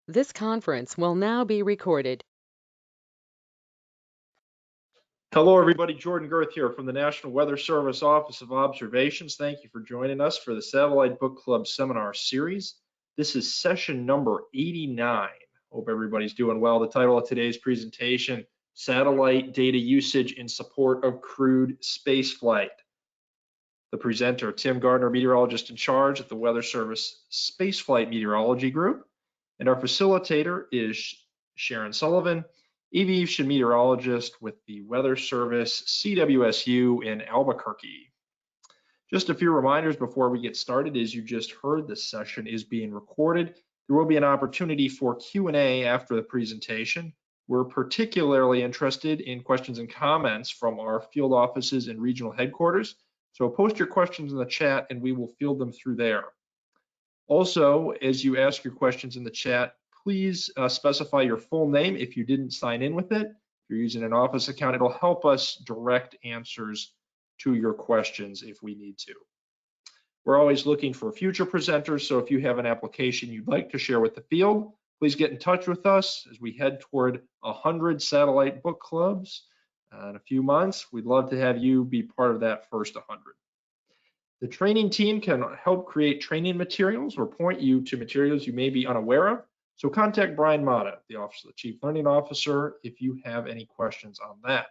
This conference will now be recorded. Hello, everybody. Jordan Girth here from the National Weather Service Office of Observations. Thank you for joining us for the Satellite Book Club Seminar Series. This is session number 89. Hope everybody's doing well. The title of today's presentation, Satellite Data Usage in Support of Crewed Spaceflight. The presenter, Tim Gardner, meteorologist in charge at the Weather Service Spaceflight Meteorology Group. And our facilitator is Sharon Sullivan, aviation meteorologist with the Weather Service CWSU in Albuquerque. Just a few reminders before we get started. As you just heard, this session is being recorded. There will be an opportunity for Q&A after the presentation. We're particularly interested in questions and comments from our field offices and regional headquarters. So post your questions in the chat and we will field them through there. Also, as you ask your questions in the chat, please specify your full name if you didn't sign in with it. If you're using an office account, it'll help us direct answers to your questions if we need to. We're always looking for future presenters, so if you have an application you'd like to share with the field, please get in touch with us as we head toward 100 satellite book clubs in a few months. We'd love to have you be part of that first 100. The training team can help create training materials or point you to materials you may be unaware of. So contact Brian Mata, the Office of the Chief Learning Officer, if you have any questions on that.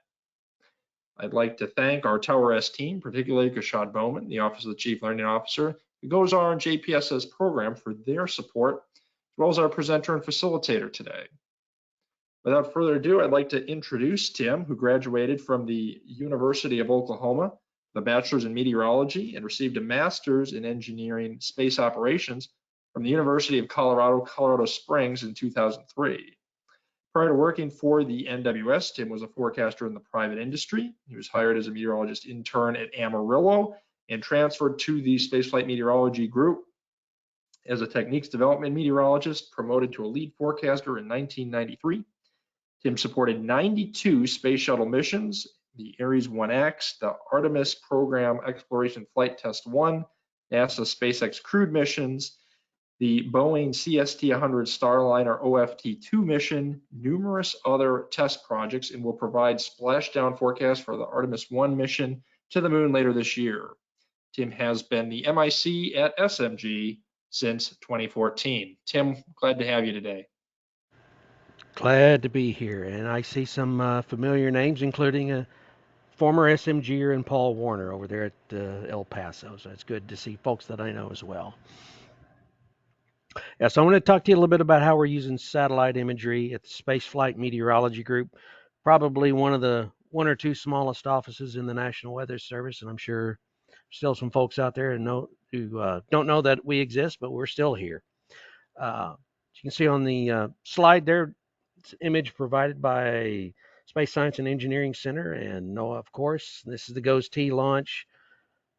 I'd like to thank our Tower S team, particularly Kashad Bowman, the Office of the Chief Learning Officer, the GOES-R and JPSS program for their support, as well as our presenter and facilitator today. Without further ado, I'd like to introduce Tim, who graduated from the University of Oklahoma, the bachelor's in meteorology, and received a master's in engineering space operations from the University of Colorado Springs in 2003. Prior to working for the NWS, Tim was a forecaster in the private industry. He was hired as a meteorologist intern at Amarillo and transferred to the Spaceflight Meteorology Group as a Techniques Development Meteorologist, promoted to a lead forecaster in 1993. Tim supported 92 Space Shuttle missions, the Ares 1X, the Artemis program Exploration Flight Test 1, NASA SpaceX Crewed missions, the Boeing CST-100 Starliner OFT-2 mission, numerous other test projects, and will provide splashdown forecasts for the Artemis 1 mission to the moon later this year. Tim has been the MIC at SMG since 2014. Tim, glad to have you today. Glad to be here, and I see some familiar names, including a former SMGer and Paul Warner over there at El Paso. So it's good to see folks that I know as well. Yeah, so I'm going to talk to you a little bit about how we're using satellite imagery at the Spaceflight Meteorology Group, probably one of the one or two smallest offices in the National Weather Service, and I'm sure still some folks out there who don't know that we exist, but we're still here. As you can see on the slide there, it's an image provided by Space Science and Engineering Center and NOAA, of course. This is the GOES-T launch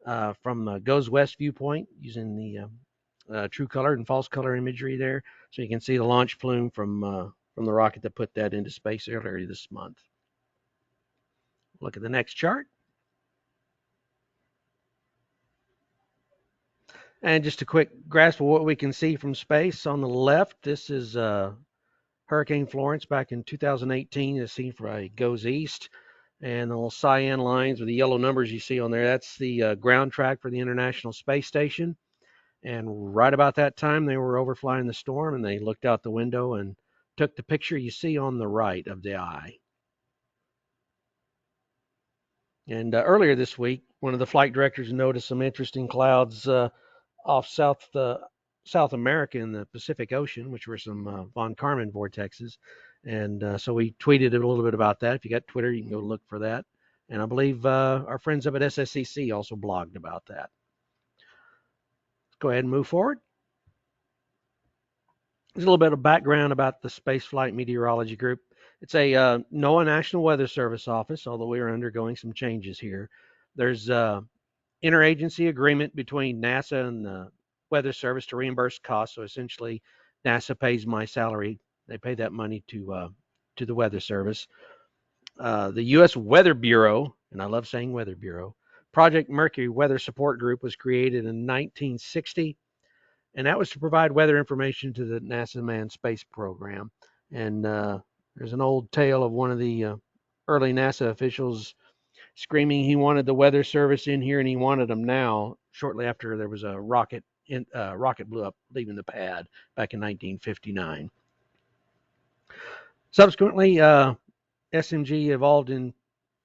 from the GOES West viewpoint using the true color and false color imagery there. So you can see the launch plume from the rocket that put that into space earlier this month. Look at the next chart. And just a quick grasp of what we can see from space. On the left, this is Hurricane Florence back in 2018, as seen from a GOES East. And the little cyan lines with the yellow numbers you see on there, that's the ground track for the International Space Station. And right about that time, they were overflying the storm, and they looked out the window and took the picture you see on the right of the eye. And earlier this week, one of the flight directors noticed some interesting clouds off South America in the Pacific Ocean, which were some von Karman vortexes. And so we tweeted a little bit about that. If you got Twitter, you can go look for that. And I believe our friends up at SSCC also blogged about that. Let's go ahead and move forward. There's a little bit of background about the Spaceflight Meteorology Group. It's a NOAA National Weather Service office, although we are undergoing some changes here. There's interagency agreement between NASA and the Weather Service to reimburse costs. So essentially, NASA pays my salary. They pay that money to the Weather Service. The U.S. Weather Bureau, and I love saying Weather Bureau, Project Mercury Weather Support Group was created in 1960. and that was to provide weather information to the NASA manned space program. And there's an old tale of one of the early NASA officials screaming he wanted the weather service in here and he wanted them now, shortly after there was a rocket blew up leaving the pad back in 1959. Subsequently, SMG evolved into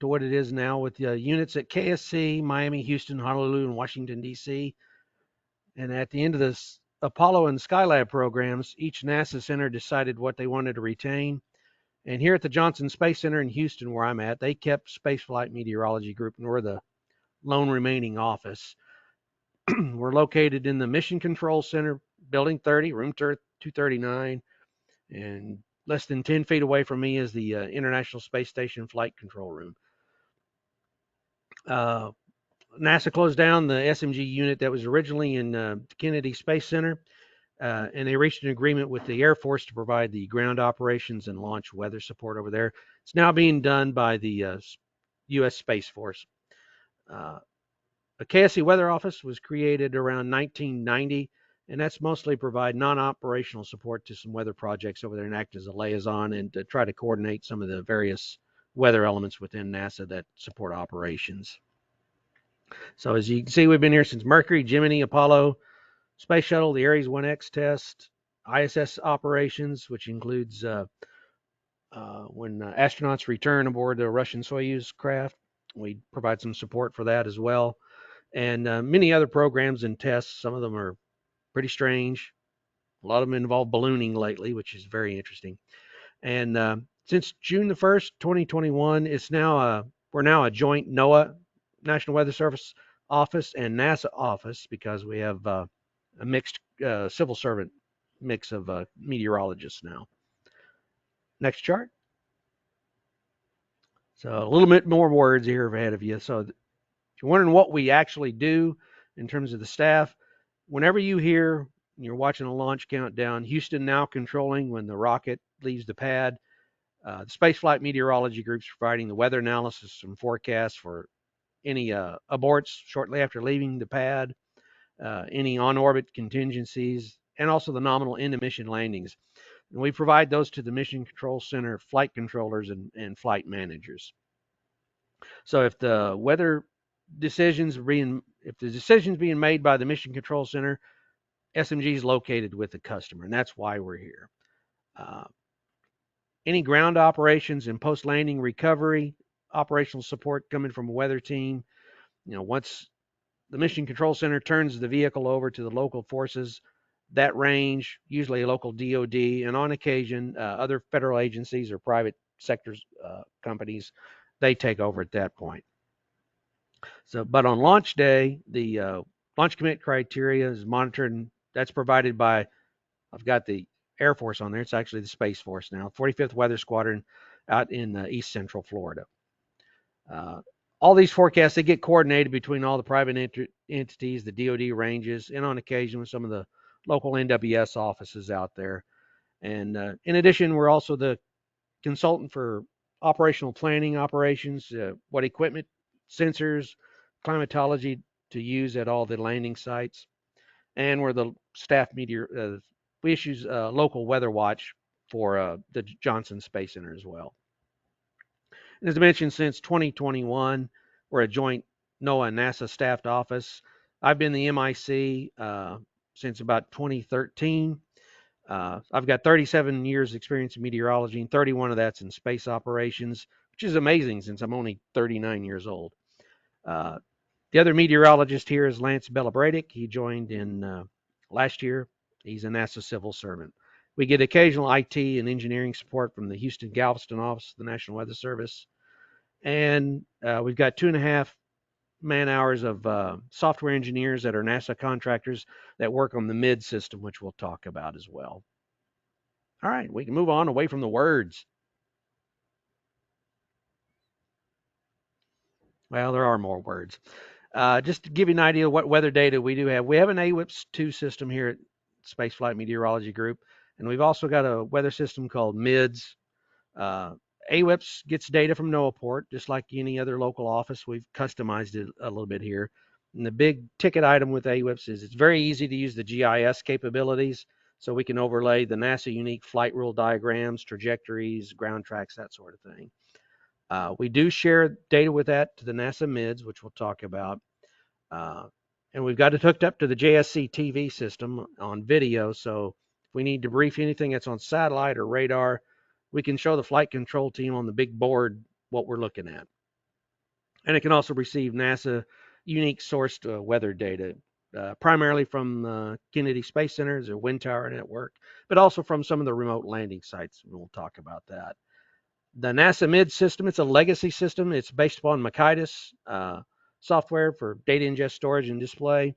what it is now with units at KSC, Miami, Houston, Honolulu, and Washington, D.C. And at the end of the Apollo and Skylab programs, each NASA center decided what they wanted to retain. And here at the Johnson Space Center in Houston, where I'm at, they kept Spaceflight Meteorology Group, and we're the lone remaining office. We're located in the Mission Control Center, Building 30, Room 239, and less than 10 feet away from me is the International Space Station Flight Control Room. NASA closed down the SMG unit that was originally in Kennedy Space Center, and they reached an agreement with the Air Force to provide the ground operations and launch weather support over there. It's now being done by the U.S. Space Force. A KSC Weather Office was created around 1990, and that's mostly provide non-operational support to some weather projects over there and act as a liaison and to try to coordinate some of the various weather elements within NASA that support operations. So as you can see, we've been here since Mercury, Gemini, Apollo, Space Shuttle, the Ares 1X test, ISS operations, which includes when astronauts return aboard the Russian Soyuz craft. We provide some support for that as well. And many other programs and tests. Some of them are pretty strange. A lot of them involve ballooning lately, which is very interesting. And since June the 1st, 2021, we're now a joint NOAA, National Weather Service office, and NASA office because we have a mixed civil servant mix of meteorologists now. Next chart. So a little bit more words here ahead of you. So if you're wondering what we actually do in terms of the staff, whenever you hear you're watching a launch countdown, Houston now controlling when the rocket leaves the pad, the Spaceflight Meteorology Group's providing the weather analysis and forecasts for any aborts shortly after leaving the pad, any on-orbit contingencies, and also the nominal end-of-mission landings. And we provide those to the Mission Control Center flight controllers and flight managers. So if the decisions being made by the Mission Control Center, SMG is located with the customer, and that's why we're here. Any ground operations and post-landing recovery, operational support coming from a weather team, once the Mission Control Center turns the vehicle over to the local forces, that range, usually a local DOD, and on occasion, other federal agencies or private sectors companies, they take over at that point. So, but on launch day, the launch commit criteria is monitored, and that's provided by, I've got the Air Force on there. It's actually the Space Force now, 45th Weather Squadron out in East Central Florida. All these forecasts, they get coordinated between all the private entities, the DOD ranges, and on occasion with some of the local NWS offices out there. And in addition, we're also the consultant for operational planning operations, what equipment, sensors, climatology to use at all the landing sites. And we're the staff we issue local weather watch for the Johnson Space Center as well. And as I mentioned, since 2021, we're a joint NOAA and NASA staffed office. I've been the MIC since about 2013. I've got 37 years experience in meteorology, and 31 of that's in space operations, which is amazing since I'm only 39 years old. The other meteorologist here is Lance Bellabradic. He joined in last year. He's a NASA civil servant. We get occasional IT and engineering support from the Houston Galveston office of the National Weather Service. And we've got 2.5 man-hours of software engineers that are NASA contractors that work on the MID system, which we'll talk about as well. All right, we can move on away from the words. Well, there are more words. Just to give you an idea of what weather data we do have, we have an AWIPS-2 system here at Spaceflight Meteorology Group, and we've also got a weather system called MIDS. AWIPS gets data from NOAAPort, just like any other local office. We've customized it a little bit here. And the big ticket item with AWIPS is it's very easy to use the GIS capabilities. So we can overlay the NASA unique flight rule diagrams, trajectories, ground tracks, that sort of thing. We do share data with that to the NASA MIDS, which we'll talk about. And we've got it hooked up to the JSC TV system on video. So if we need to brief anything that's on satellite or radar, we can show the flight control team on the big board what we're looking at. And it can also receive NASA unique sourced weather data, primarily from Kennedy Space Center, their wind tower network, but also from some of the remote landing sites. We'll talk about that. The NASA MID system, it's a legacy system. It's based upon Makaitis software for data ingest, storage, and display.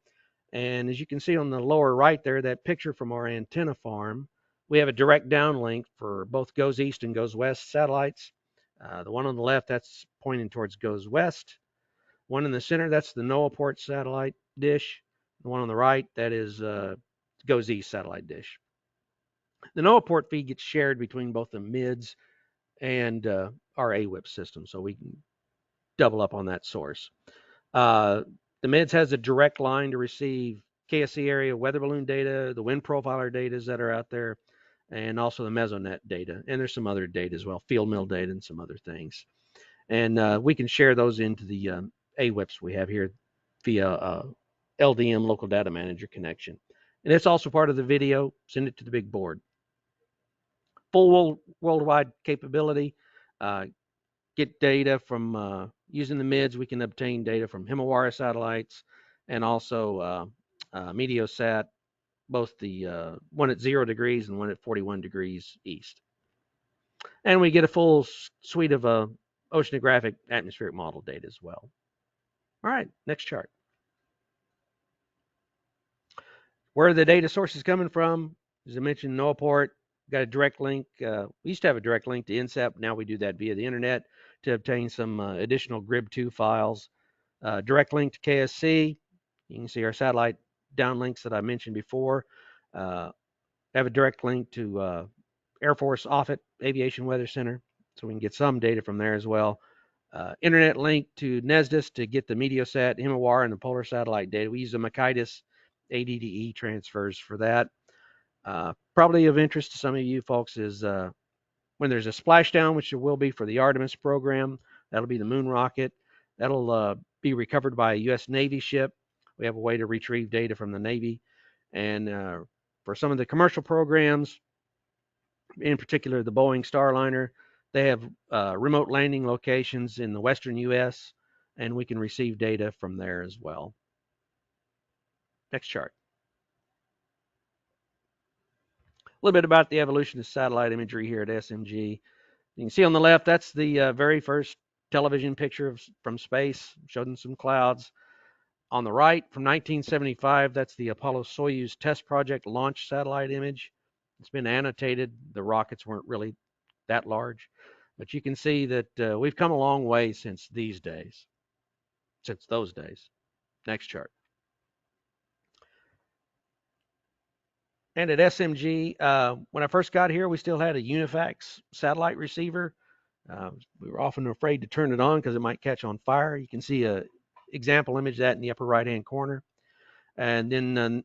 And as you can see on the lower right there, that picture from our antenna farm, we have a direct downlink for both GOES East and GOES West satellites. The one on the left, that's pointing towards GOES West. One in the center, that's the NOAA port satellite dish. The one on the right, that is GOES East satellite dish. The NOAA port feed gets shared between both the MIDS and our AWIPS system, so we can double up on that source. The MIDS has a direct line to receive KSC area weather balloon data, the wind profiler data that are out there, and also the Mesonet data. And there's some other data as well, field mill data and some other things. And we can share those into the AWIPS we have here via LDM, local data manager connection. And it's also part of the video, send it to the big board. Full worldwide capability, get data from using the MIDS. We can obtain data from Himawari satellites and also Meteosat, both the one at 0 degrees and one at 41 degrees east. And we get a full suite of oceanographic atmospheric model data as well. All right, next chart. Where are the data sources coming from? As I mentioned, NOAA port. Got a direct link. We used to have a direct link to INSEP. Now we do that via the internet to obtain some additional GRIB2 files. Direct link to KSC. You can see our satellite downlinks that I mentioned before. Have a direct link to Air Force Offutt Aviation Weather Center, so we can get some data from there as well. Internet link to NESDIS to get the Meteosat, Himawari, and the polar satellite data. We use the Makaitis ADDE transfers for that. Probably of interest to some of you folks is when there's a splashdown, which there will be for the Artemis program. That'll be the moon rocket. That'll be recovered by a U.S. Navy ship. We have a way to retrieve data from the Navy. And for some of the commercial programs, in particular the Boeing Starliner, they have remote landing locations in the western U.S., and we can receive data from there as well. Next chart. A little bit about the evolution of satellite imagery here at SMG. You can see on the left, that's the very first television picture from space, showing some clouds. On the right, from 1975, that's the Apollo-Soyuz test project launch satellite image. It's been annotated. The rockets weren't really that large. But you can see that we've come a long way since those days. Next chart. And at SMG, when I first got here, we still had a Unifax satellite receiver. We were often afraid to turn it on because it might catch on fire. You can see a example image of that in the upper right-hand corner. And then a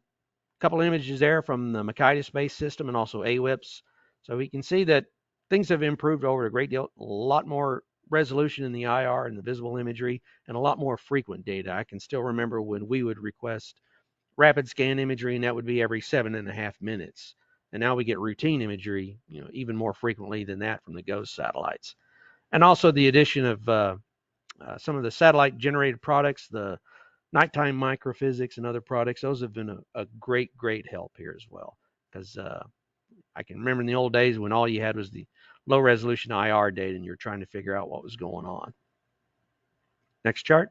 couple of images there from the Makaitis space system and also AWIPS. So we can see that things have improved over a great deal, a lot more resolution in the IR and the visible imagery, and a lot more frequent data. I can still remember when we would request rapid scan imagery, and that would be every 7.5 minutes. And now we get routine imagery, even more frequently than that from the GOES satellites. And also the addition of some of the satellite generated products, the nighttime microphysics and other products, those have been a great help here as well. Because I can remember in the old days when all you had was the low resolution IR data and you're trying to figure out what was going on. Next chart.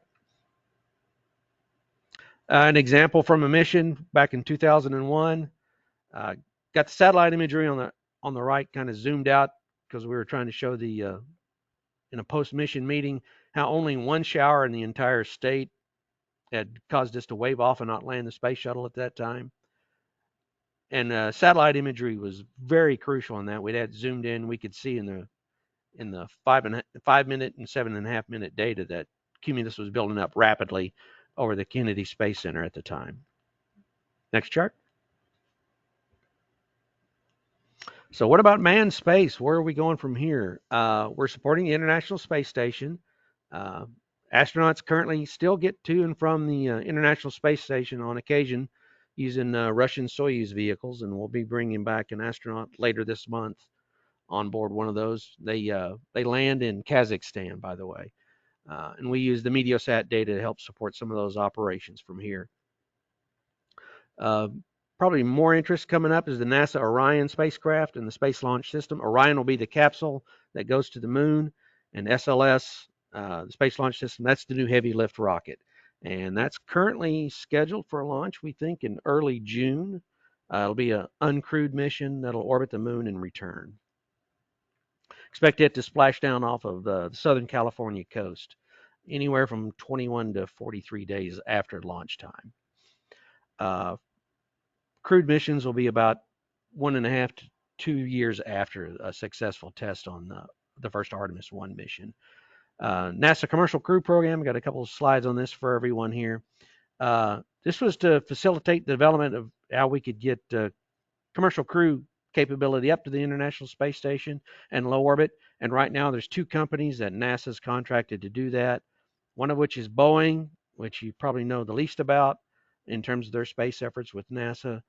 An example from a mission back in 2001. Got the satellite imagery on the right kind of zoomed out because we were trying to show the in a post-mission meeting how only one shower in the entire state had caused us to wave off and not land the space shuttle at that time. And satellite imagery was very crucial in that. We'd had zoomed in, we could see in the 5 minute and 7.5 minute data that cumulus was building up rapidly over the Kennedy Space Center at the time. Next chart. So what about manned space? Where are we going from here? We're supporting the International Space Station. Astronauts currently still get to and from the International Space Station on occasion using Russian Soyuz vehicles, and we'll be bringing back an astronaut later this month on board one of those. They land in Kazakhstan, by the way, and we use the Meteosat data to help support some of those operations from here. Probably more interest coming up is the NASA Orion spacecraft and the Space Launch System. Orion will be the capsule that goes to the moon, and SLS, the Space Launch System, that's the new heavy lift rocket. And that's currently scheduled for launch, we think, in early June. It'll be an uncrewed mission that'll orbit the moon and return. Expect it to splash down off of the Southern California coast, anywhere from 21 to 43 days after launch time. Crewed missions will be about 1.5 to 2 years after a successful test on the first Artemis 1 mission. NASA Commercial Crew Program, got a couple of slides on this for everyone here. This was to facilitate the development of how we could get commercial crew capability up to the International Space Station and low orbit. And right now there's 2 companies that NASA's contracted to do that. One of which is Boeing, which you probably know the least about in terms of their space efforts with NASA.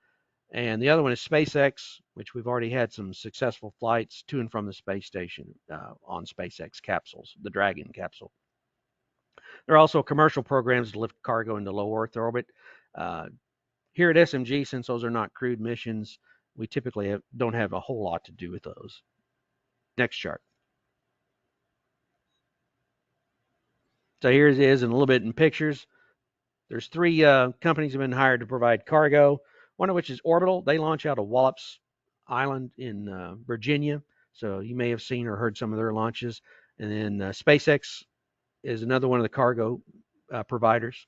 And the other one is SpaceX, which we've already had some successful flights to and from the space station on SpaceX capsules, the Dragon capsule. There are also commercial programs to lift cargo into low Earth orbit. Here at SMG, since those are not crewed missions, we typically don't have a whole lot to do with those. Next chart. So here it is in a little bit in pictures. There's 3 companies have been hired to provide cargo, one of which is Orbital. They launch out of Wallops Island in Virginia, so you may have seen or heard some of their launches. And then SpaceX is another one of the cargo providers.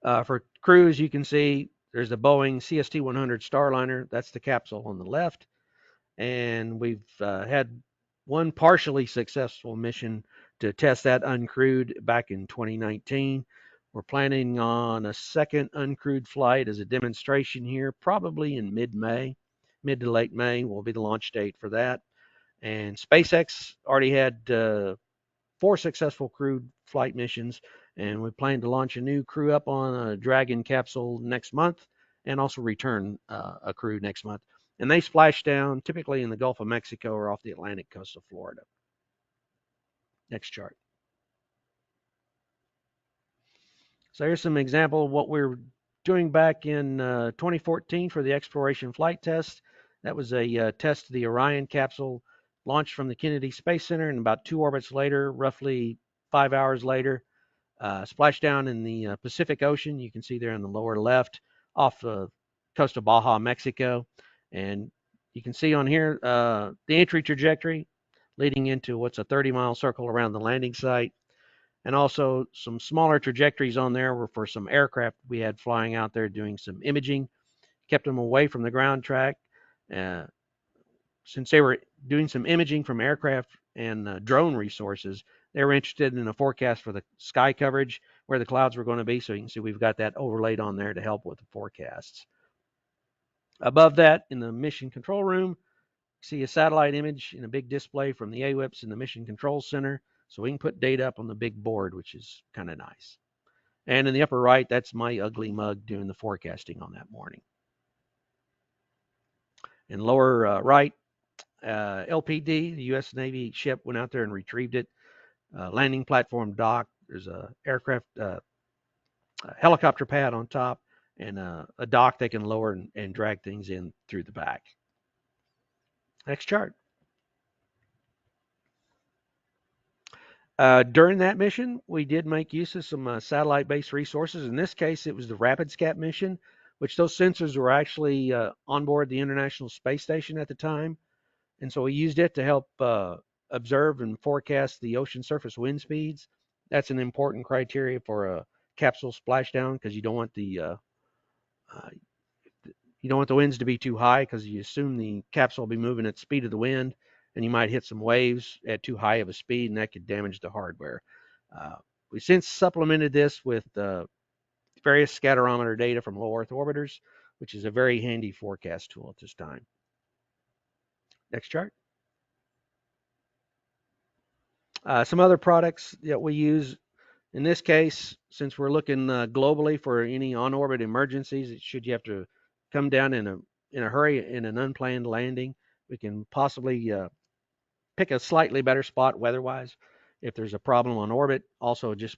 For crews, you can see there's the Boeing CST-100 Starliner. That's the capsule on the left. And we've had one partially successful mission to test that uncrewed back in 2019. We're planning on a second uncrewed flight as a demonstration here, probably in mid-May. Mid to late May will be the launch date for that. And SpaceX already had 4 successful crewed flight missions, and we plan to launch a new crew up on a Dragon capsule next month and also return a crew next month. And they splash down typically in the Gulf of Mexico or off the Atlantic coast of Florida. Next chart. So here's some example of what we're doing back in 2014 for the exploration flight test. That was a test of the Orion capsule launched from the Kennedy Space Center, and about 2 orbits later, roughly 5 hours later, splashdown in the Pacific Ocean. You can see there in the lower left off the coast of Baja, Mexico. And you can see on here the entry trajectory leading into what's a 30-mile circle around the landing site. And also some smaller trajectories on there were for some aircraft we had flying out there doing some imaging, kept them away from the ground track. Since they were doing some imaging from aircraft and drone resources, they were interested in a forecast for the sky coverage, where the clouds were going to be. So you can see we've got that overlaid on there to help with the forecasts. Above that, in the mission control room, see a satellite image in a big display from the AWIPS in the Mission Control Center. So we can put data up on the big board, which is kind of nice. And in the upper right, that's my ugly mug doing the forecasting on that morning. In lower right, LPD, the U.S. Navy ship, went out there and retrieved it. Landing platform dock. There's a aircraft, a helicopter pad on top, and a dock they can lower and drag things in through the back. Next chart. During that mission, we did make use of some satellite-based resources. In this case, it was the RapidScat mission, which those sensors were actually on board the International Space Station at the time. And so we used it to help observe and forecast the ocean surface wind speeds. That's an important criteria for a capsule splashdown, because you don't want the winds to be too high, because you assume the capsule will be moving at the speed of the wind, and you might hit some waves at too high of a speed, and that could damage the hardware. We since supplemented this with various scatterometer data from low Earth orbiters, which is a very handy forecast tool at this time. Next chart. Some other products that we use in this case, since we're looking globally for any on-orbit emergencies, should you have to come down in a hurry in an unplanned landing, we can possibly pick a slightly better spot weather-wise if there's a problem on orbit. Also, just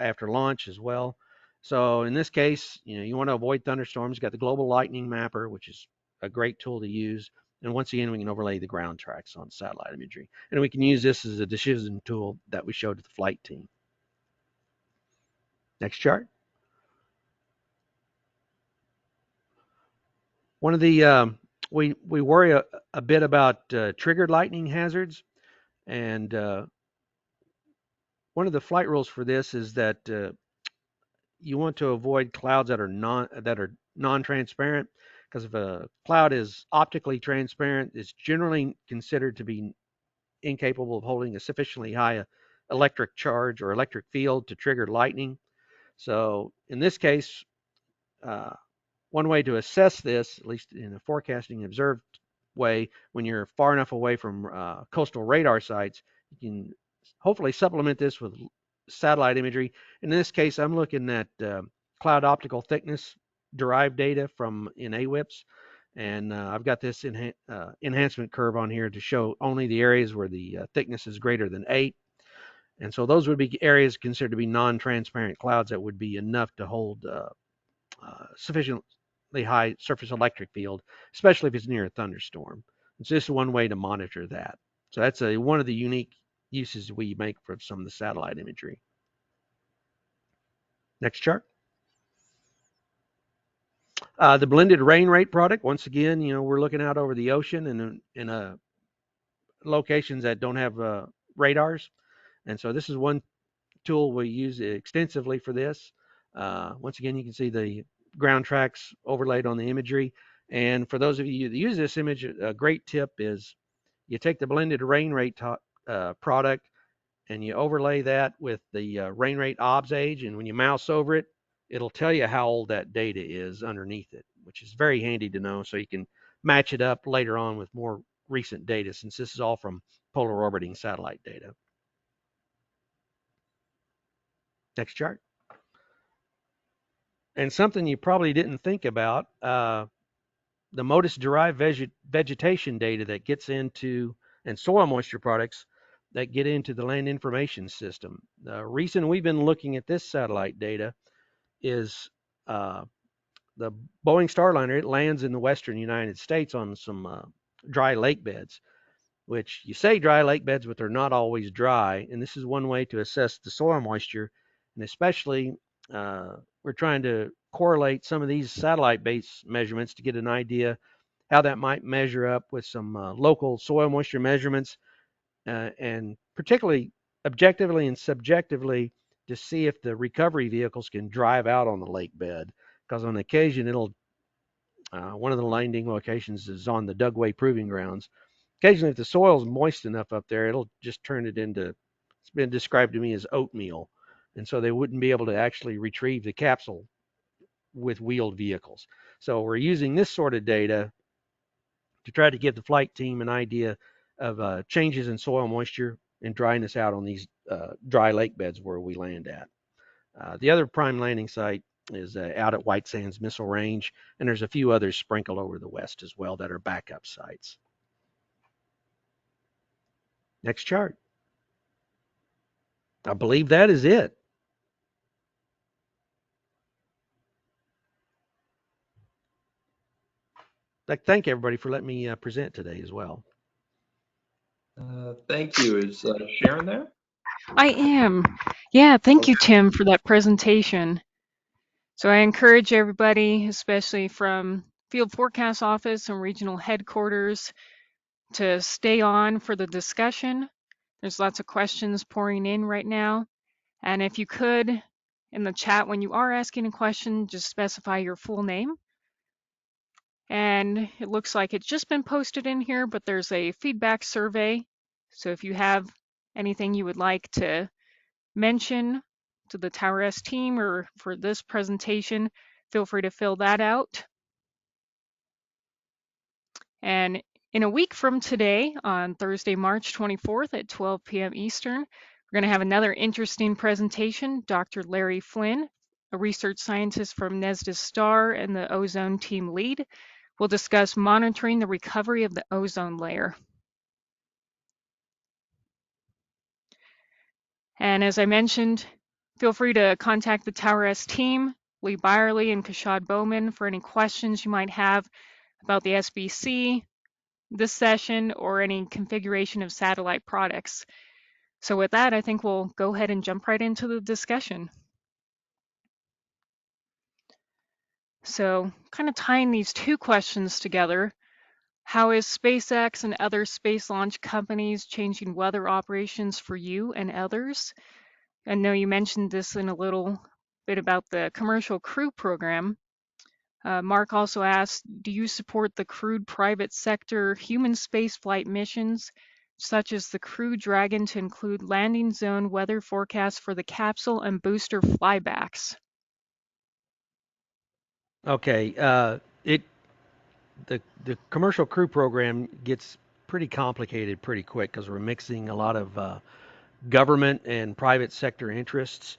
after launch as well. So in this case, you want to avoid thunderstorms. You've got the global lightning mapper, which is a great tool to use. And once again, we can overlay the ground tracks on satellite imagery. And we can use this as a decision tool that we showed to the flight team. Next chart. One of the, we worry a bit about triggered lightning hazards. And one of the flight rules for this is that you want to avoid clouds that are non-transparent, because if a cloud is optically transparent, it's generally considered to be incapable of holding a sufficiently high electric charge or electric field to trigger lightning. So in this case, one way to assess this, at least in a forecasting observed way, when you're far enough away from coastal radar sites, you can hopefully supplement this with satellite imagery. In this case, I'm looking at cloud optical thickness derived data from in AWIPS, and I've got this enhancement curve on here to show only the areas where the thickness is greater than 8. And so those would be areas considered to be non-transparent clouds that would be enough to hold sufficiently high surface electric field, especially if it's near a thunderstorm. It's just one way to monitor that. So that's one of the unique uses we make for some of the satellite imagery. Next chart. The blended rain rate product, once again, we're looking out over the ocean and in locations that don't have radars. And so this is one tool we use extensively for this. Once again, you can see the ground tracks overlaid on the imagery. And for those of you that use this image, a great tip is you take the blended rain rate product and you overlay that with the rain rate obs age. And when you mouse over it, it'll tell you how old that data is underneath it, which is very handy to know. So you can match it up later on with more recent data, since this is all from polar orbiting satellite data. Next chart. And something you probably didn't think about, the MODIS-derived vegetation data that gets into, and soil moisture products that get into the land information system. The reason we've been looking at this satellite data is the Boeing Starliner, it lands in the western United States on some dry lake beds, which you say dry lake beds, but they're not always dry. And this is one way to assess the soil moisture. And especially, we're trying to correlate some of these satellite-based measurements to get an idea how that might measure up with some local soil moisture measurements, and particularly objectively and subjectively to see if the recovery vehicles can drive out on the lake bed. Because on occasion, it'll one of the landing locations is on the Dugway Proving Grounds. Occasionally, if the soil's moist enough up there, it'll just turn it into, it's been described to me as oatmeal. And so they wouldn't be able to actually retrieve the capsule with wheeled vehicles. So we're using this sort of data to try to give the flight team an idea of changes in soil moisture and dryness out on these dry lake beds where we land at. The other prime landing site is out at White Sands Missile Range, and there's a few others sprinkled over the west as well that are backup sites. Next chart. I believe that is it. I'd like to thank everybody for letting me present today as well. Thank you. Is Sharon there? I am. Yeah, thank you, Tim, for that presentation. So I encourage everybody, especially from Field Forecast Office and regional headquarters, to stay on for the discussion. There's lots of questions pouring in right now. And if you could, in the chat, when you are asking a question, just specify your full name. And it looks like it's just been posted in here, but there's a feedback survey. So if you have anything you would like to mention to the Tower S team or for this presentation, feel free to fill that out. And in a week from today, on Thursday, March 24th at 12 p.m. Eastern, we're going to have another interesting presentation. Dr. Larry Flynn, a research scientist from NESDIS STAR and the ozone team lead, will discuss monitoring the recovery of the ozone layer. And as I mentioned, feel free to contact the Tower S team, Lee Byerly and Kashad Bowman, for any questions you might have about the SBC, this session, or any configuration of satellite products. So with that, I think we'll go ahead and jump right into the discussion. So kind of tying these two questions together, how is SpaceX and other space launch companies changing weather operations for you and others? I know you mentioned this in a little bit about the commercial crew program. Mark also asked, do you support the crewed private sector human spaceflight missions, such as the Crew Dragon, to include landing zone weather forecasts for the capsule and booster flybacks? Okay, the commercial crew program gets pretty complicated pretty quick because we're mixing a lot of government and private sector interests,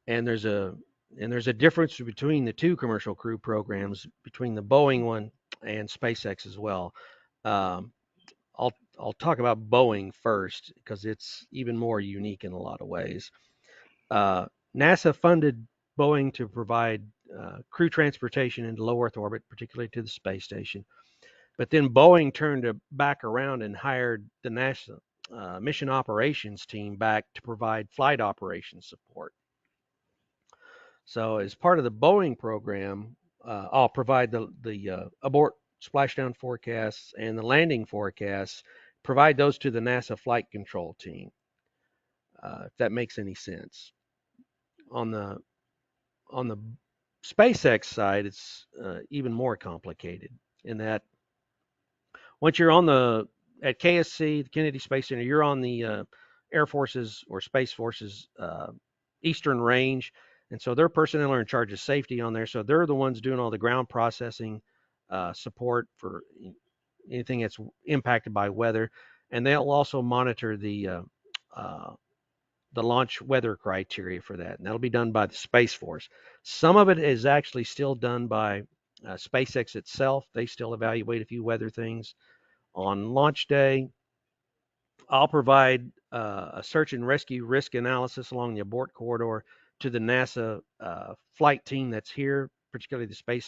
and there's a difference between the two commercial crew programs, between the Boeing one and SpaceX as well. I'll talk about Boeing first because it's even more unique in a lot of ways. NASA funded Boeing to provide crew transportation into low Earth orbit, particularly to the space station. But then Boeing turned back around and hired the NASA mission operations team back to provide flight operations support. So as part of the Boeing program, I'll provide the abort splashdown forecasts and the landing forecasts, provide those to the NASA flight control team, if that makes any sense. On the SpaceX side, it's even more complicated in that once you're at KSC, the Kennedy Space Center, you're on the Air Force's or Space Force's Eastern Range. And so their personnel are in charge of safety on there. So they're the ones doing all the ground processing support for anything that's impacted by weather. And they'll also monitor the launch weather criteria for that. And that'll be done by the Space Force. Some of it is actually still done by SpaceX itself. They still evaluate a few weather things. On launch day, I'll provide a search and rescue risk analysis along the abort corridor to the NASA flight team that's here, particularly the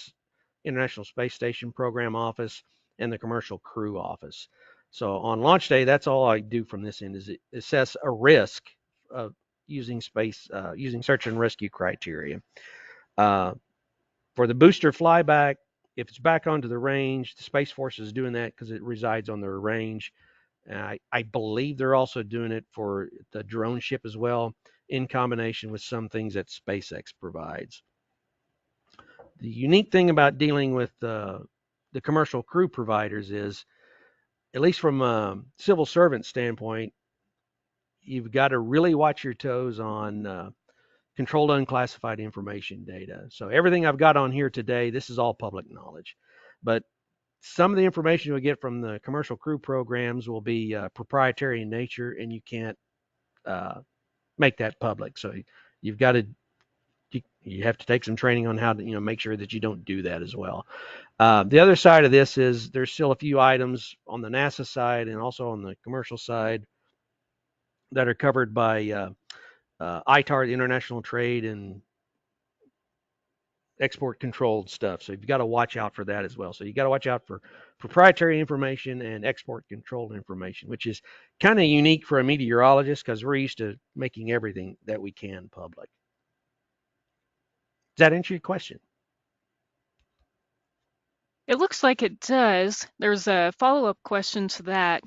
International Space Station Program Office and the Commercial Crew Office. So on launch day, that's all I do from this end is assess a risk of using search and rescue criteria. For the booster flyback, if it's back onto the range, the Space Force is doing that because it resides on their range. I believe they're also doing it for the drone ship as well, in combination with some things that SpaceX provides. The unique thing about dealing with the commercial crew providers is, at least from a civil servant standpoint, you've got to really watch your toes on controlled unclassified information data. So everything I've got on here today, this is all public knowledge. But some of the information you'll get from the commercial crew programs will be proprietary in nature, and you can't make that public. So you've got to you have to take some training on how to make sure that you don't do that as well. The other side of this is there's still a few items on the NASA side and also on the commercial side that are covered by ITAR, the International Trade and Export Controlled stuff. So you've got to watch out for that as well. So you got to watch out for proprietary information and export controlled information, which is kind of unique for a meteorologist because we're used to making everything that we can public. Does that answer your question? It looks like it does. There's a follow-up question to that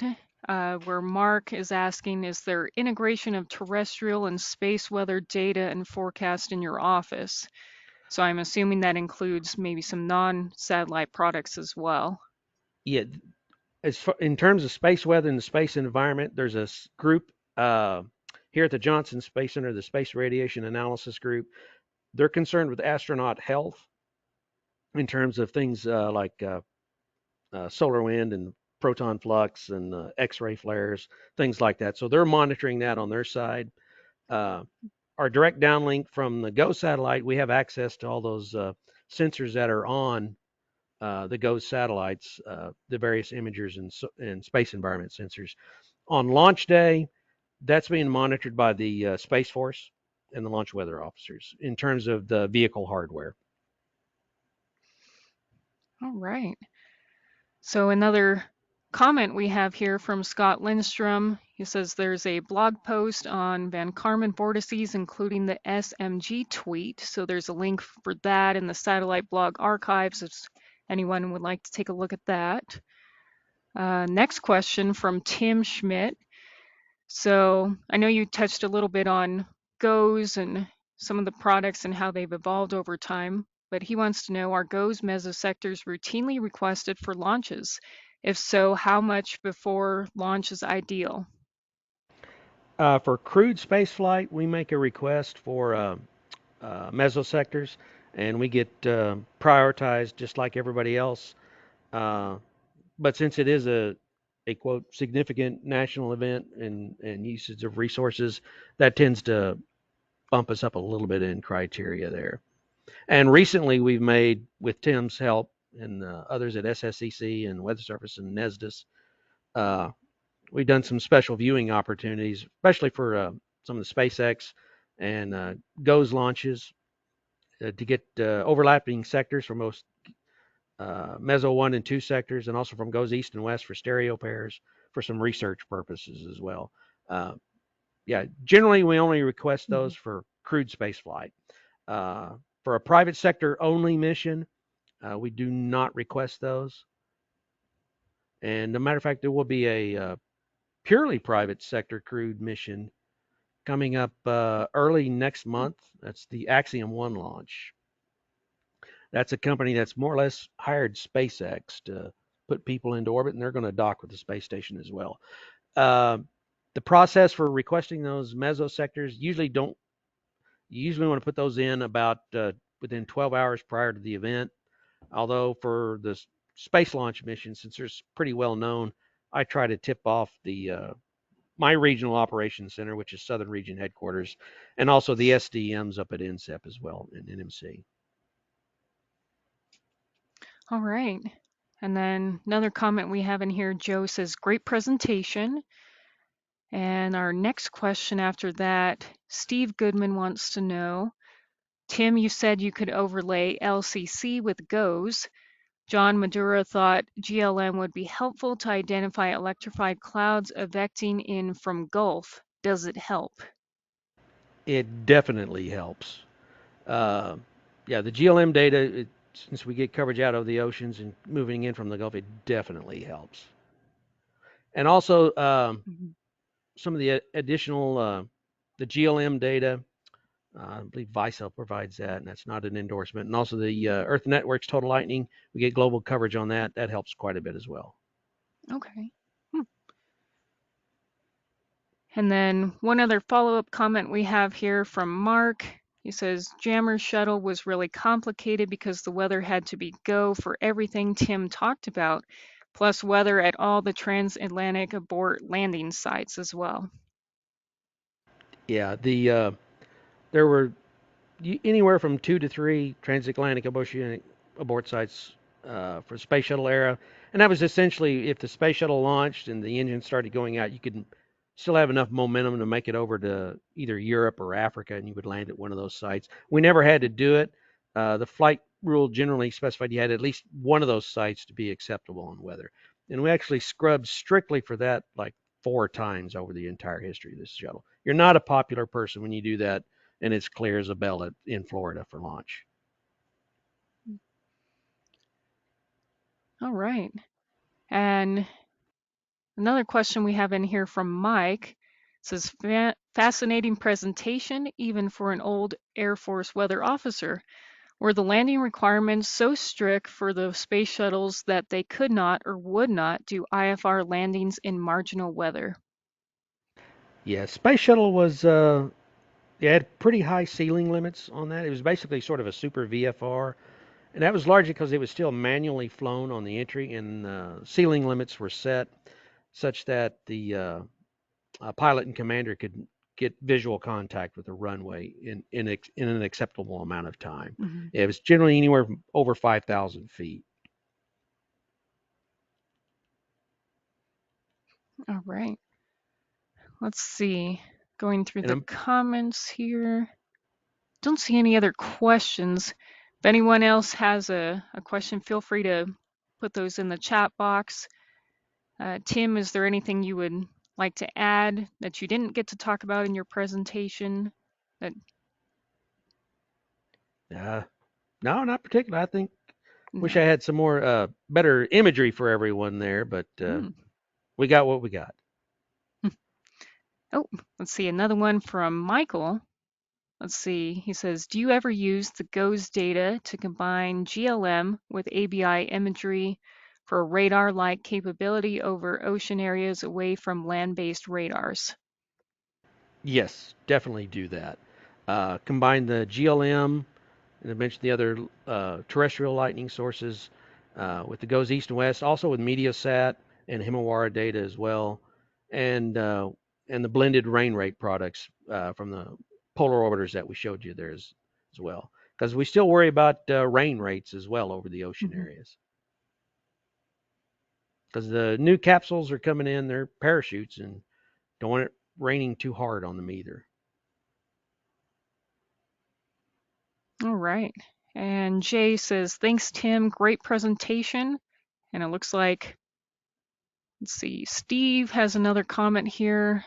where Mark is asking, is there integration of terrestrial and space weather data and forecast in your office? So I'm assuming that includes maybe some non-satellite products as well. Yeah, in terms of space weather and the space environment, there's a group here at the Johnson Space Center, the Space Radiation Analysis Group, they're concerned with astronaut health in terms of things like solar wind and proton flux and X-ray flares, things like that. So they're monitoring that on their side. Our direct downlink from the GO satellite, we have access to all those sensors that are on the GO satellites, the various imagers and space environment sensors. On launch day, that's being monitored by the Space Force and the launch weather officers in terms of the vehicle hardware. All right. So another comment we have here from Scott Lindstrom. He says there's a blog post on Van Karman vortices, including the SMG tweet. So there's a link for that in the satellite blog archives if anyone would like to take a look at that. Next question from Tim Schmidt. So I know you touched a little bit on GOES and some of the products and how they've evolved over time, but he wants to know, are GOES mesosectors routinely requested for launches? If so, how much before launch is ideal? For crewed spaceflight, we make a request for mesosectors, and we get prioritized just like everybody else. But since it is a quote significant national event and usage of resources, that tends to bump us up a little bit in criteria there. And recently we've made, with Tim's help and others at SSCC and Weather Service and NESDIS, we've done some special viewing opportunities, especially for some of the SpaceX and GOES launches to get overlapping sectors for most Meso 1 and 2 sectors, and also from GOES East and West for stereo pairs for some research purposes as well. Yeah, generally we only request those for crewed spaceflight. For a private sector only mission, we do not request those. And as a matter of fact, there will be a purely private sector crewed mission coming up early next month. That's the Axiom 1 launch. That's a company that's more or less hired SpaceX to put people into orbit, and they're going to dock with the space station as well. The process for requesting those mesosectors, you usually want to put those in about within 12 hours prior to the event. Although for the space launch mission, since they're pretty well known, I try to tip off the my regional operations center, which is Southern Region Headquarters, and also the SDMs up at NCEP as well in NMC. All right. And then another comment we have in here, Joe says, great presentation. And our next question after that, Steve Goodman wants to know, Tim, you said you could overlay LCC with GOES. John Madura thought GLM would be helpful to identify electrified clouds evecting in from Gulf. Does it help? It definitely helps. Yeah, the GLM data, since we get coverage out of the oceans and moving in from the Gulf, it definitely helps. And also some of the additional, the GLM data, I believe Vicel provides that, and that's not an endorsement. And also the Earth Network's Total Lightning, we get global coverage on that. That helps quite a bit as well. Okay. And then one other follow-up comment we have here from Mark. He says, Jammer shuttle was really complicated because the weather had to be go for everything Tim talked about, plus weather at all the transatlantic abort landing sites as well. Yeah, there were anywhere from 2 to 3 transatlantic oceanic abort sites for Space Shuttle era. And that was essentially if the Space Shuttle launched and the engine started going out, you could still have enough momentum to make it over to either Europe or Africa, and you would land at one of those sites. We never had to do it. The flight rule generally specified you had at least one of those sites to be acceptable in weather. And we actually scrubbed strictly for that like 4 times over the entire history of this shuttle. You're not a popular person when you do that, and it's clear as a bell in Florida for launch. All right. And another question we have in here from Mike says, fascinating presentation, even for an old Air Force weather officer. Were the landing requirements so strict for the space shuttles that they could not or would not do IFR landings in marginal weather? Yeah, Space Shuttle was it had pretty high ceiling limits on that. It was basically sort of a super VFR, and that was largely because it was still manually flown on the entry, and ceiling limits were set such that the pilot and commander could get visual contact with the runway in an acceptable amount of time. Hmm. It was generally anywhere from over 5,000 feet. All right. Let's see. Going through And the comments here. Don't see any other questions. If anyone else has a question, feel free to put those in the chat box. Tim, is there anything you would like to add that you didn't get to talk about in your presentation? no, not particularly. I think wish No. I had some more better imagery for everyone there, but Mm. we got what we got. Oh, let's see, another one from Michael. Let's see, he says, do you ever use the GOES data to combine GLM with ABI imagery for radar-like capability over ocean areas away from land-based radars? Yes, definitely do that. Combine the GLM, and I mentioned the other terrestrial lightning sources with the GOES East and West, also with Meteosat and Himawara data as well, and the blended rain rate products from the polar orbiters that we showed you there as well. Because we still worry about rain rates as well over the ocean Mhm. areas. Because the new capsules are coming in, they're parachutes, and don't want it raining too hard on them either. All right. And Jay says, thanks, Tim. Great presentation. And it looks like, let's see, Steve has another comment here.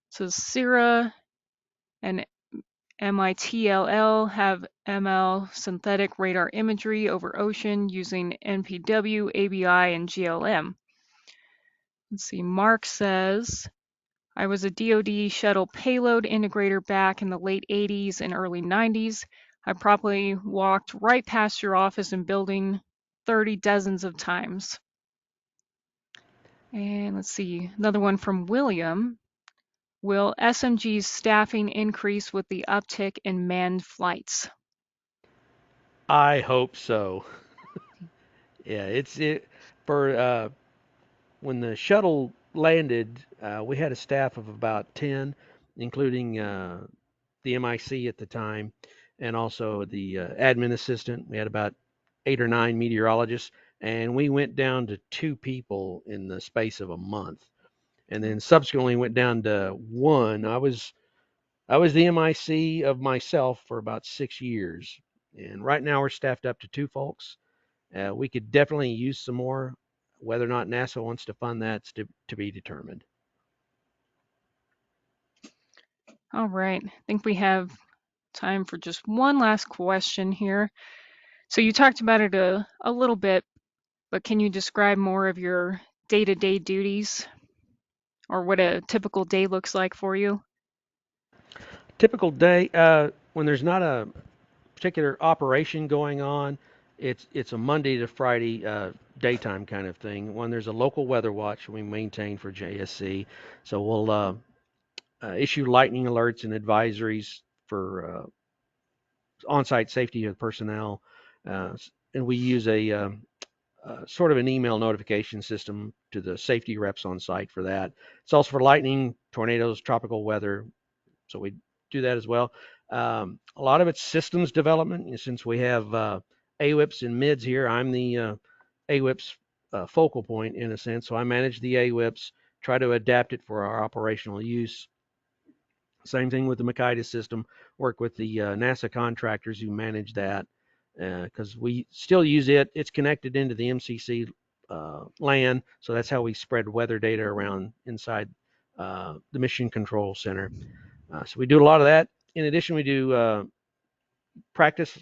It says, Sierra and MITLL have ML synthetic radar imagery over ocean using NPW, ABI, and GLM. Let's see, Mark says, I was a DoD shuttle payload integrator back in the late 80s and early 90s. I probably walked right past your office and building 30 dozens of times. And let's see, another one from William. Will SMG's staffing increase with the uptick in manned flights? I hope so. Yeah, it for when the shuttle landed, we had a staff of about 10, including the MIC at the time, and also the admin assistant. We had about 8 or 9 meteorologists, and we went down to 2 people in the space of a month, and then subsequently went down to one. I was the MIC of myself for about 6 years, and right now we're staffed up to 2 folks. We could definitely use some more. Whether or not NASA wants to fund that's to be determined. All right, I think we have time for just one last question here. So you talked about it a little bit, but can you describe more of your day-to-day duties or what a typical day looks like for you? Typical day when there's not a particular operation going on, it's a Monday to Friday daytime kind of thing. When there's a local weather watch we maintain for JSC, so we'll issue lightning alerts and advisories for on-site safety of personnel, and we use a sort of an email notification system to the safety reps on site for that. It's also for lightning, tornadoes, tropical weather, so we do that as well. A lot of it's systems development. Since we have AWIPs and MIDS here, I'm the AWIPs focal point in a sense. So I manage the AWIPs, try to adapt it for our operational use. Same thing with the Makita system. Work with the NASA contractors who manage that because we still use it. It's connected into the MCC LAN, so that's how we spread weather data around inside the Mission Control Center. So we do a lot of that. In addition, we do practice,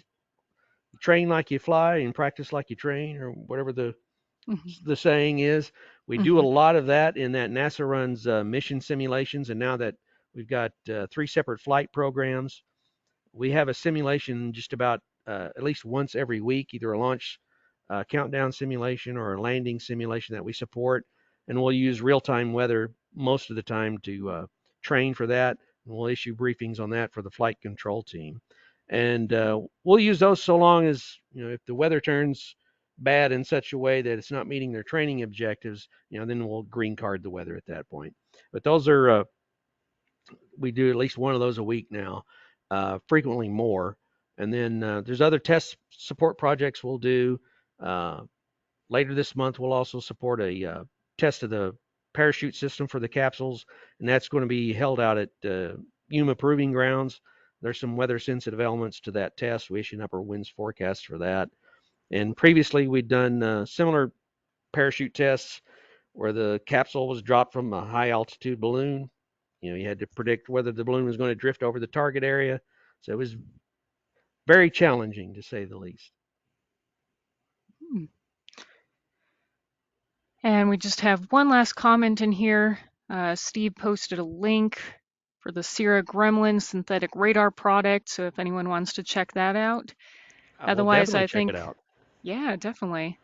train like you fly and practice like you train, or whatever the Mm-hmm. the saying is. We do a Mm-hmm. lot of that in that NASA runs mission simulations, and now that we've got 3 separate flight programs, we have a simulation just about at least once every week, either a launch countdown simulation or a landing simulation that we support, and we'll use real-time weather most of the time to train for that. And we'll issue briefings on that for the flight control team. And we'll use those so long as, if the weather turns bad in such a way that it's not meeting their training objectives, then we'll green card the weather at that point. But those are, we do at least one of those a week now, frequently more. And then there's other test support projects we'll do. Later this month, we'll also support a test of the parachute system for the capsules, and that's going to be held out at Yuma Proving Grounds. There's some weather-sensitive elements to that test. We issue an upper winds forecast for that. And previously, we'd done similar parachute tests where the capsule was dropped from a high-altitude balloon. You had to predict whether the balloon was going to drift over the target area. So it was very challenging, to say the least. And we just have one last comment in here. Steve posted a link for the Sierra Gremlin synthetic radar product. So if anyone wants to check that out. Otherwise, I think, check it out. Yeah, definitely.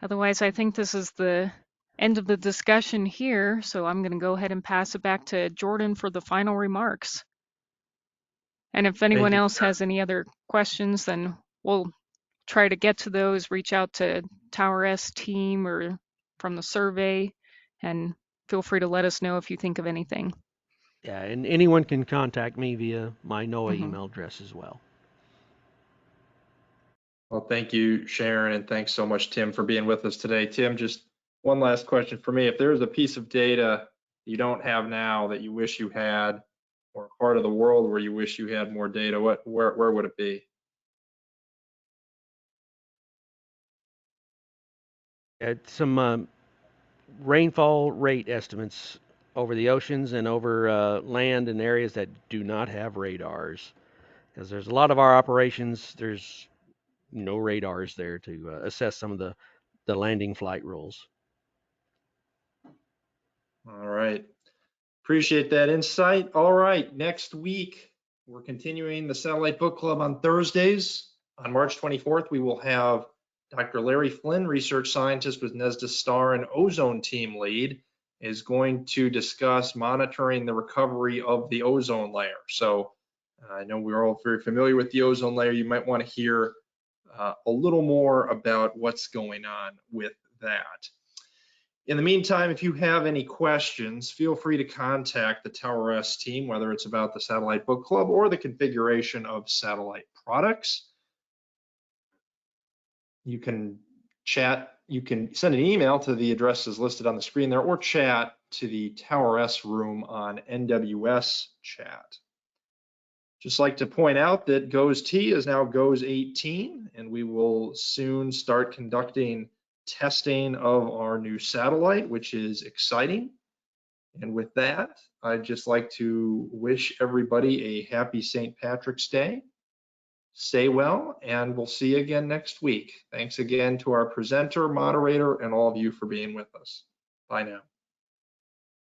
Otherwise, I think this is the end of the discussion here. So I'm going to go ahead and pass it back to Jordan for the final remarks. And if anyone else has any other questions, then we'll try to get to those, reach out to Tower S team or from the survey, and feel free to let us know if you think of anything. Yeah, and anyone can contact me via my NOAA email address as well. Well, thank you, Sharon, and thanks so much, Tim, for being with us today. Tim, just one last question for me. If there's a piece of data you don't have now that you wish you had, or a part of the world where you wish you had more data, where would it be? Some rainfall rate estimates over the oceans and over land in areas that do not have radars, because there's a lot of our operations, there's no radars there to assess some of the landing flight rules. All right. Appreciate that insight. All right. Next week, we're continuing the Satellite Book Club on Thursdays. On March 24th, we will have Dr. Larry Flynn, research scientist with NESDA STAR and ozone team lead, is going to discuss monitoring the recovery of the ozone layer. So I know we're all very familiar with the ozone layer. You might want to hear a little more about what's going on with that. In the meantime, if you have any questions, feel free to contact the Tower S team, whether it's about the Satellite Book Club or the configuration of satellite products. You can chat, you can send an email to the addresses listed on the screen there, or chat to the Tower S room on NWS chat. Just like to point out that GOES T is now GOES 18, and we will soon start conducting testing of our new satellite, which is exciting. And with that, I'd just like to wish everybody a happy St. Patrick's Day. Stay well, and we'll see you again next week. Thanks again to our presenter, moderator, and all of you for being with us. Bye now.